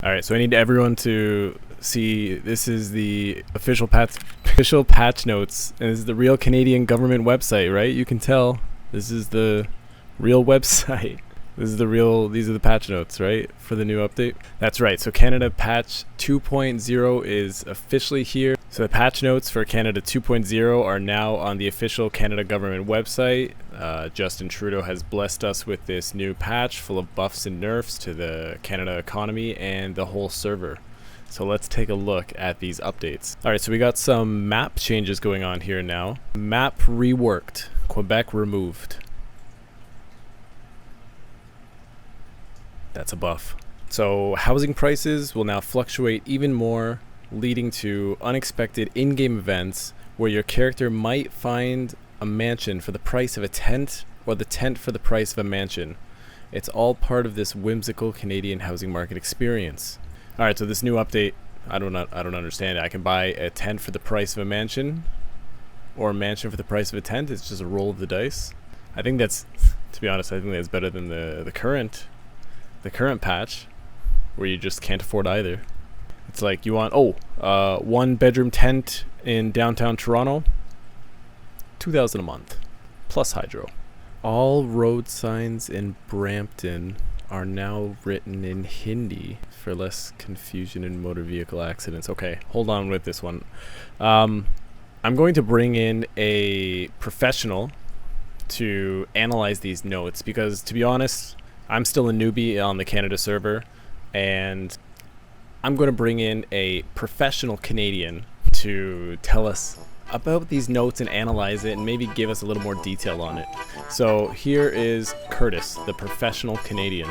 All right, so I need everyone to see. This is the official patch notes, and this is the real Canadian government website, right? You can tell this is the real website. These are the patch notes, right, for the new update. That's right. So Canada patch 2.0 is officially here. So the patch notes for Canada 2.0 are now on the official Canada government website. Justin Trudeau has blessed us with this new patch full of buffs and nerfs to the Canada economy and the whole server. So let's take a look at these updates. All right, so we got some map changes going on here now. Map reworked, Quebec removed. That's a buff. So housing prices will now fluctuate even more, leading to unexpected in-game events where your character might find a mansion for the price of a tent or the tent for the price of a mansion. It's all part of this whimsical Canadian housing market experience. All right, so this new update, I don't understand it. I can buy a tent for the price of a mansion or a mansion for the price of a tent. It's just a roll of the dice. I think that's, to be honest, I think that's better than the current patch where you just can't afford either. It's like you want, one bedroom tent in downtown Toronto, $2,000 a month, plus hydro. All road signs in Brampton are now written in Hindi for less confusion in motor vehicle accidents. Okay, hold on with this one. I'm going to bring in a professional to analyze these notes because, to be honest, I'm still a newbie on the Canada server, and I'm going to bring in a professional Canadian to tell us about these notes and analyze it and maybe give us a little more detail on it. So here is Curtis, the professional Canadian.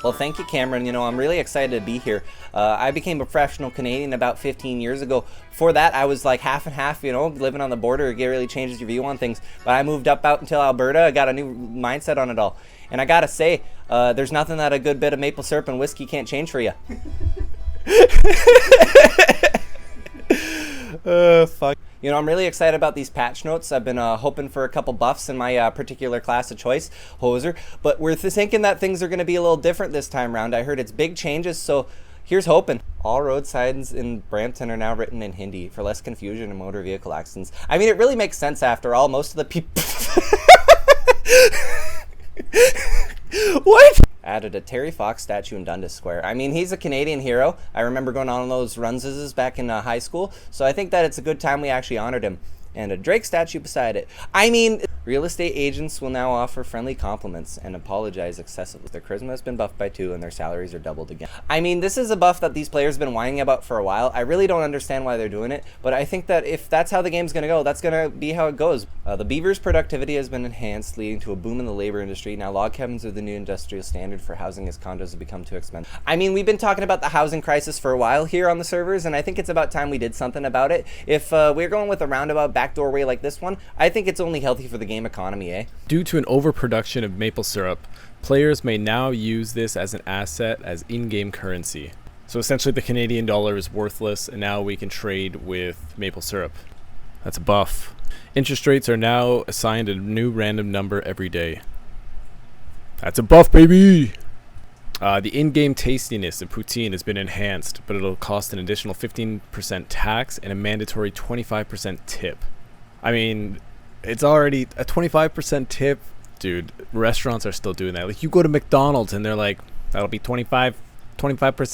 Well, thank you, Cameron. You know, I'm really excited to be here. I became a professional Canadian about 15 years ago. Before that, I was like half and half, you know, living on the border. It really changes your view on things. But I moved up out until Alberta. I got a new mindset on it all. And I gotta say, there's nothing that a good bit of maple syrup and whiskey can't change for you. Fuck. You know, I'm really excited about these patch notes. I've been hoping for a couple buffs in my particular class of choice, Hoser. But we're thinking that things are going to be a little different this time around. I heard it's big changes, so here's hoping. All road signs in Brampton are now written in Hindi for less confusion in motor vehicle accidents. I mean, it really makes sense after all. Most of the people... What? Added a Terry Fox statue in Dundas Square. I mean, he's a Canadian hero. I remember going on those runses back in high school, so I think that it's a good time we actually honored him. And a Drake statue beside it. I mean, real estate agents will now offer friendly compliments and apologize excessively. Their charisma has been buffed by 2 and their salaries are doubled again. I mean, this is a buff that these players have been whining about for a while. I really don't understand why they're doing it, but I think that if that's how the game's going to go, that's going to be how it goes. The Beaver's productivity has been enhanced, leading to a boom in the labor industry. Now log cabins are the new industrial standard for housing as condos have become too expensive. I mean, we've been talking about the housing crisis for a while here on the servers, and I think it's about time we did something about it. If we're going with a roundabout backdoor way like this one, I think it's only healthy for the game economy, eh? Due to an overproduction of maple syrup, players may now use this as an asset as in-game currency. So essentially the Canadian dollar is worthless, and now we can trade with maple syrup. That's a buff. Interest rates are now assigned a new random number every day. That's a buff, baby! The in-game tastiness of poutine has been enhanced, but it'll cost an additional 15% tax and a mandatory 25% tip. I mean, it's already a 25% tip. Dude, restaurants are still doing that. Like, you go to McDonald's and they're like, that'll be 25%.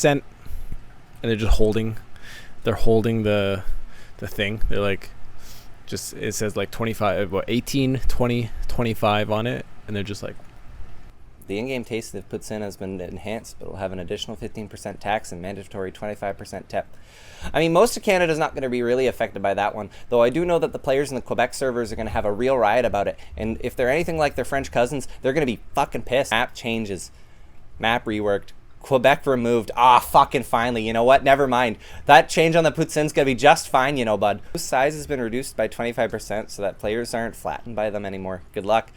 And they're just holding the thing. They're like, just, it says like 18, 20, 25 on it. And they're just like, the in-game taste that it puts in has been enhanced, but it'll have an additional 15% tax and mandatory 25% tip. I mean, most of Canada's not going to be really affected by that one, though I do know that the players in the Quebec servers are going to have a real riot about it, and if they're anything like their French cousins, they're going to be fucking pissed. Map changes. Map reworked. Quebec removed. Fucking finally. You know what? Never mind. That change on the poutine's going to be just fine, you know, bud. Size has been reduced by 25% so that players aren't flattened by them anymore. Good luck.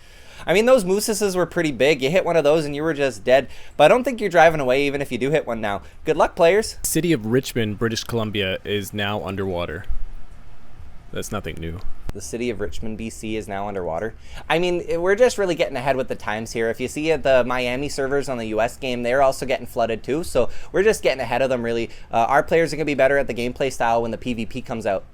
I mean, those mooses were pretty big. You hit one of those and you were just dead. But I don't think you're driving away even if you do hit one now. Good luck, players. the city of Richmond, British Columbia is now underwater. That's nothing new. The city of Richmond, BC is now underwater. I mean, we're just really getting ahead with the times here. If you see the Miami servers on the US game, they're also getting flooded too. So we're just getting ahead of them, really. Our players are going to be better at the gameplay style when the PvP comes out.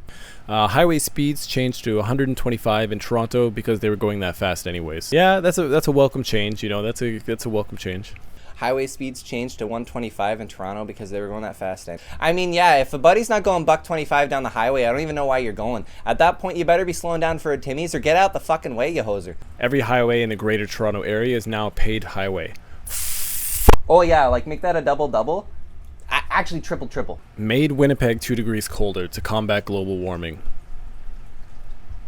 Highway speeds changed to 125 in Toronto because they were going that fast anyways. Yeah, that's a welcome change. You know, that's a welcome change. Highway speeds changed to 125 in Toronto because they were going that fast. I mean, yeah, if a buddy's not going buck 25 down the highway, I don't even know why you're going. At that point, you better be slowing down for a Timmy's or get out the fucking way, you hoser. Every highway in the greater Toronto area is now a paid highway. Oh yeah, like make that a double-double. Actually, triple. Made Winnipeg 2 degrees colder to combat global warming.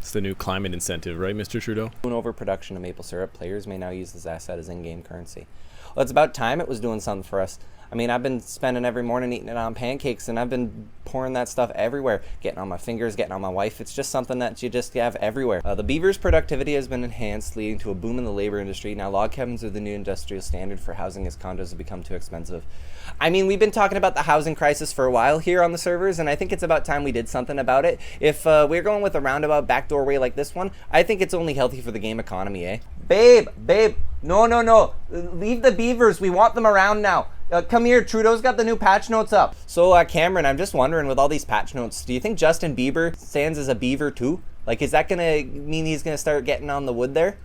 It's the new climate incentive, right, Mr. Trudeau? Overproduction of maple syrup. Players may now use this asset as in-game currency. Well, it's about time it was doing something for us. I mean, I've been spending every morning eating it on pancakes, and I've been pouring that stuff everywhere, getting on my fingers, getting on my wife. It's just something that you just have everywhere. The beaver's productivity has been enhanced, leading to a boom in the labor industry. Now log cabins are the new industrial standard for housing as condos have become too expensive. I mean, we've been talking about the housing crisis for a while here on the servers, and I think it's about time we did something about it. If we're going with a roundabout backdoor way like this one, I think it's only healthy for the game economy, eh? Babe, no. Leave the beavers. We want them around now. Come here, Trudeau's got the new patch notes up. So, Cameron, I'm just wondering, with all these patch notes, do you think Justin Bieber stands as a beaver too? Like, is that gonna mean he's gonna start getting on the wood there?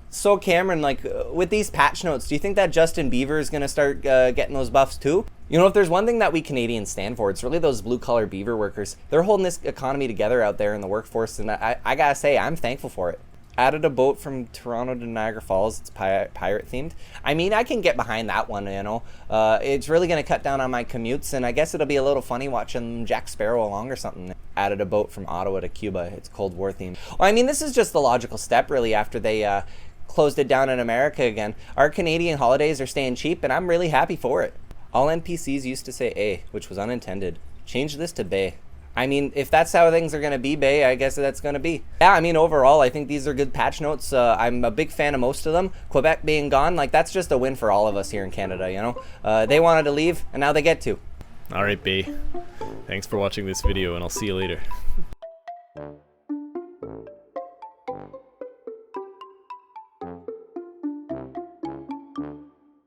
So, Cameron, like, with these patch notes, do you think that Justin Bieber is gonna start getting those buffs too? You know, if there's one thing that we Canadians stand for, it's really those blue-collar beaver workers. They're holding this economy together out there in the workforce, and I gotta say, I'm thankful for it. Added a boat from Toronto to Niagara Falls. It's pirate themed. I mean, I can get behind that one, you know. It's really going to cut down on my commutes, and I guess it'll be a little funny watching Jack Sparrow along or something. Added a boat from Ottawa to Cuba. It's Cold War themed. Well, I mean, this is just the logical step, really, after they closed it down in America again. Our Canadian holidays are staying cheap, and I'm really happy for it. All NPCs used to say A, which was unintended. Change this to Bay. I mean, if that's how things are going to be, Bay, I guess that's going to be. Yeah, I mean, overall, I think these are good patch notes. I'm a big fan of most of them. Quebec being gone, like, that's just a win for all of us here in Canada, you know? They wanted to leave, and now they get to. All right, Bay. Thanks for watching this video, and I'll see you later.